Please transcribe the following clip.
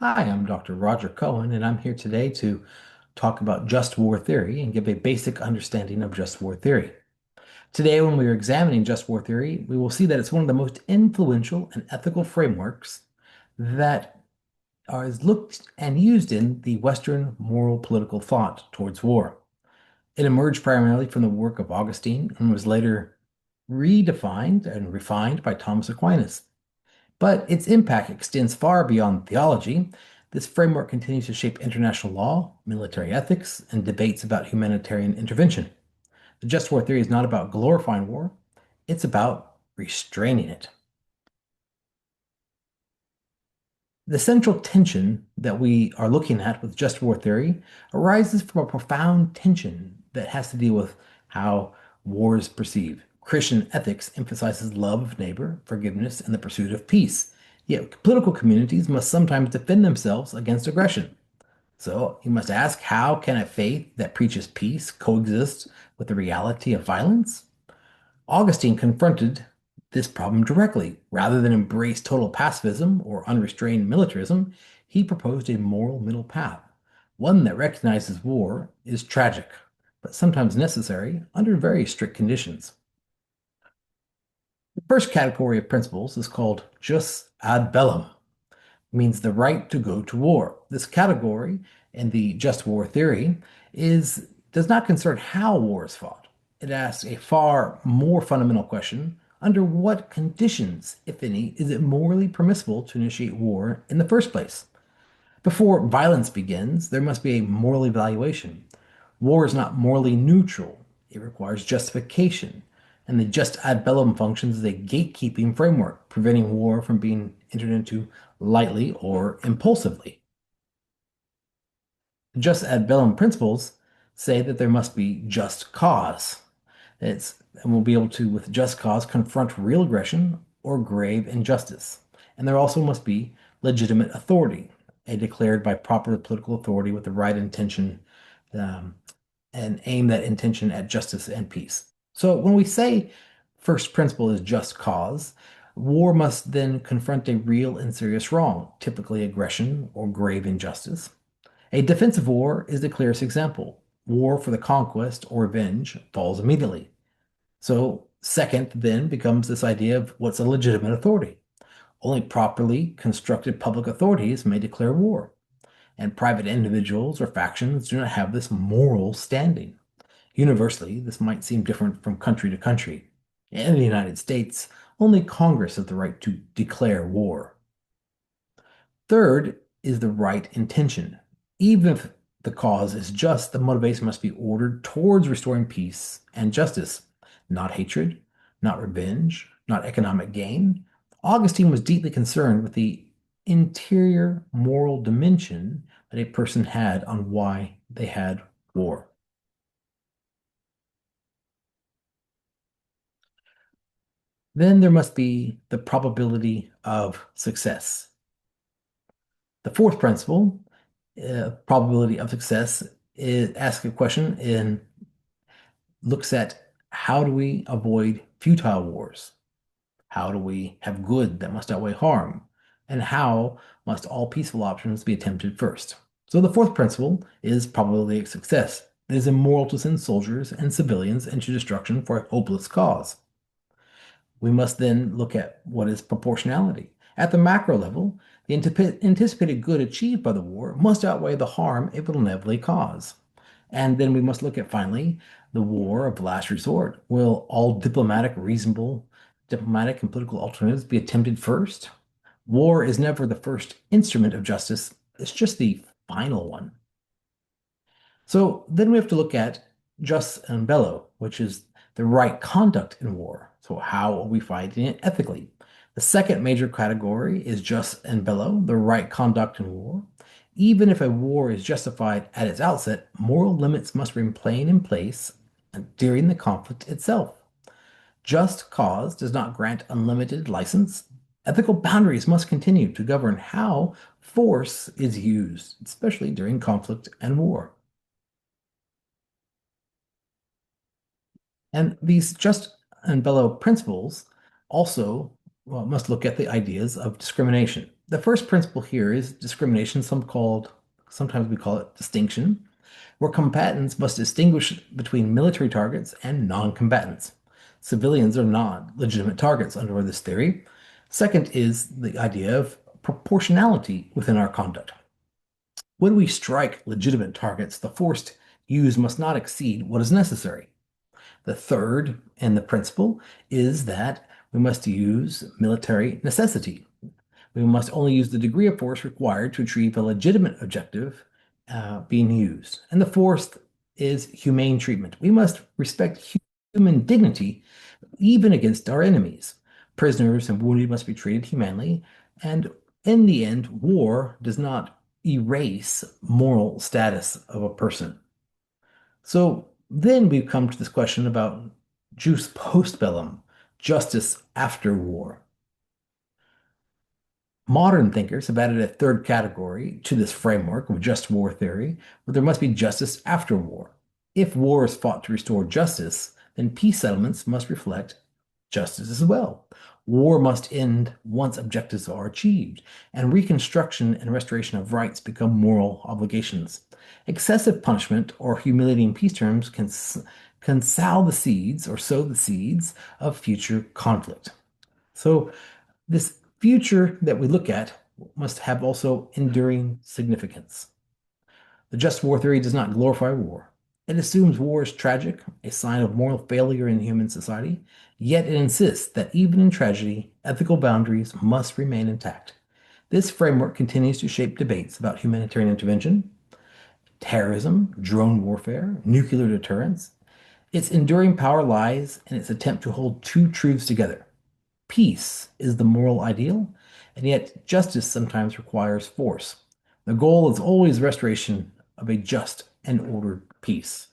Hi, I'm Dr. Rodgir Cohen, and I'm here today to talk about just war theory and give a basic understanding of just war theory. Today, when we are examining just war theory, we will see that it's one of the most influential and ethical frameworks that is looked and used in the Western moral political thought towards war. It emerged primarily from the work of Augustine and was later redefined and refined by Thomas Aquinas. But its impact extends far beyond theology. This framework continues to shape international law, military ethics, and debates about humanitarian intervention. The just war theory is not about glorifying war, it's about restraining it. The central tension that we are looking at with just war theory arises from a profound tension that has to deal with how war is perceived. Christian ethics emphasizes love of neighbor, forgiveness, and the pursuit of peace. Yet political communities must sometimes defend themselves against aggression. So you must ask, how can a faith that preaches peace coexist with the reality of violence? Augustine confronted this problem directly. Rather than embrace total pacifism or unrestrained militarism, he proposed a moral middle path, one that recognizes war is tragic, but sometimes necessary under very strict conditions. The first category of principles is called jus ad bellum, means the right to go to war. This category in the just war theory does not concern how war is fought. It asks a far more fundamental question: under what conditions, if any, is it morally permissible to initiate war in the first place? Before violence begins, there must be a moral evaluation. War is not morally neutral. It requires justification. And the just ad bellum functions as a gatekeeping framework, preventing war from being entered into lightly or impulsively. The just ad bellum principles say that there must be just cause. And we'll be able to, with just cause, confront real aggression or grave injustice. And there also must be legitimate authority, a declared by proper political authority with the right intention, um, and aim that intention at justice and peace. So when we say first principle is just cause, war must then confront a real and serious wrong, typically aggression or grave injustice. A defensive war is the clearest example. War for the conquest or revenge falls immediately. So, second then becomes this idea of what's a legitimate authority. Only properly constructed public authorities may declare war, and private individuals or factions do not have this moral standing. Universally, this might seem different from country to country. In the United States, only Congress has the right to declare war. Third is the right intention. Even if the cause is just, the motivation must be ordered towards restoring peace and justice, not hatred, not revenge, not economic gain. Augustine was deeply concerned with the interior moral dimension that a person had on why they had war. Then there must be the probability of success. The fourth principle, probability of success, asks a question and looks at how do we avoid futile wars? How do we have good that must outweigh harm? And how must all peaceful options be attempted first? So the fourth principle is probability of success. It is immoral to send soldiers and civilians into destruction for a hopeless cause. We must then look at what is proportionality. At the macro level, the anticipated good achieved by the war must outweigh the harm it will inevitably cause. And then we must look at finally the war of last resort. Will all diplomatic and political alternatives be attempted first? War is never the first instrument of justice, it's just the final one. So then we have to look at jus and bello, which is the right conduct in war. So how are we fighting it ethically? The second major category is jus and bello, the right conduct in war. Even if a war is justified at its outset, moral limits must remain in place during the conflict itself. Just cause does not grant unlimited license. Ethical boundaries must continue to govern how force is used, especially during conflict and war. And these just and bellow principles also, well, must look at the ideas of discrimination. The first principle here is discrimination, sometimes we call it distinction, where combatants must distinguish between military targets and non-combatants. Civilians are not legitimate targets under this theory. Second is the idea of proportionality within our conduct. When we strike legitimate targets, the force used must not exceed what is necessary. The third and the principle is that we must use military necessity. We must only use the degree of force required to achieve a legitimate objective being used. And the fourth is humane treatment. We must respect human dignity even against our enemies. Prisoners and wounded must be treated humanely. And in the end, war does not erase moral status of a person. So then we come to this question about jus post bellum, justice after war. Modern thinkers have added a third category to this framework of just war theory, where there must be justice after war. If war is fought to restore justice, then peace settlements must reflect justice as well. War must end once objectives are achieved, and reconstruction and restoration of rights become moral obligations. Excessive punishment or humiliating peace terms can sow the seeds or sow the seeds of future conflict. So this future that we look at must have also enduring significance. The just war theory does not glorify war. It assumes war is tragic, a sign of moral failure in human society, yet it insists that even in tragedy, ethical boundaries must remain intact. This framework continues to shape debates about humanitarian intervention, terrorism, drone warfare, nuclear deterrence. Its enduring power lies in its attempt to hold two truths together. Peace is the moral ideal, and yet justice sometimes requires force. The goal is always restoration of a just and ordered peace.